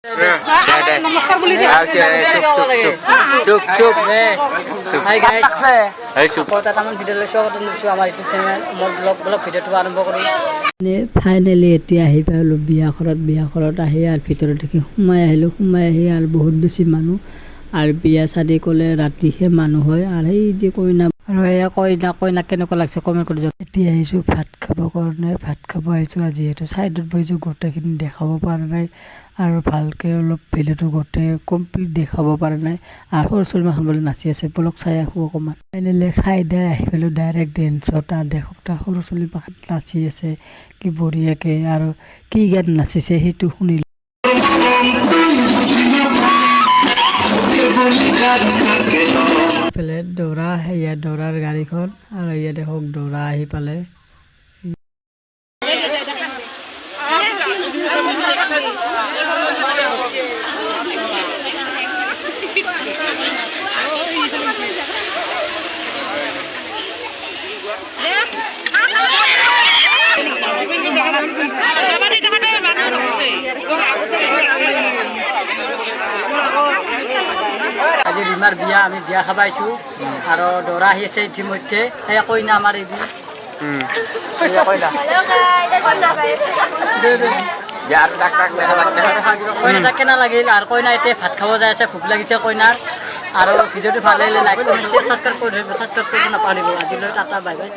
নমস্কাৰ বুলি দিয়া চুপ চুপ হাই গাইজ চুপ তামান ভিডিঅ' লৈছোঁ আমাৰ ইউটিউব চেনেল মোৰ ব্লগ ভিডিঅ'টো আৰম্ভ কৰিম। ফাইনেলি এতিয়া আহি পালোঁ বিয়াঘৰত আহি আৰু ভিতৰত দেখি সোমাই আহি আৰু বহুত বেছি মানুহ আৰু বিয়া চাদি ক'লে ৰাতিহে মানুহ হয় আৰু সেই যে কইনা আৰু এয়া কইনা কেনেকুৱা লাগছে কমেণ্ট কৰি যাওক। এতিয়া আহিছোঁ ভাত খাবৰ কাৰণে ভাত খাব আহিছোঁ আৰু যিহেতু ছাইডত বহিছোঁ গোটেইখিনি দেখাব পৰা নাই আৰু ভালকৈ অলপ ভিডিঅ'টো গোটেই কমপ্লিট দেখাব পৰা নাই আৰু সৰু ছোৱালী মাখান নাচি আছে বলক চাই আহোঁ অকণমান। ফাইনেলি খাই দাই আহি পালোঁ ডাইৰেক্ট ডেন্সত আৰু দেখক সৰু ছোৱালী মাখান নাচি আছে কি বঢ়িয়াকৈ আৰু কি গান নাচিছে সেইটো শুনিলোঁ। দৌৰা সেয়া দৌৰাৰ গাড়ীখন আৰু ইয়াত দেখক দৌৰা আহি পালে। আজি ৰীমাৰ বিয়া আমি বিয়া খাব আহিছোঁ আৰু দৰা আহি আছে ইতিমধ্যে সেয়া কইনা আমাৰ এদিন কইনা তাক কেনে লাগিল আৰু কইনা এতিয়া ভাত খাব যাই আছে ভোক লাগিছে কইনাৰ আৰু ভিডিঅ'টো ভাল লাগিলে লাইক কমেণ্ট শ্বেয়াৰ ছাবস্ক্ৰাইব কৰি নাপাহৰিব। আজিলৈ টাটা বাই বাই।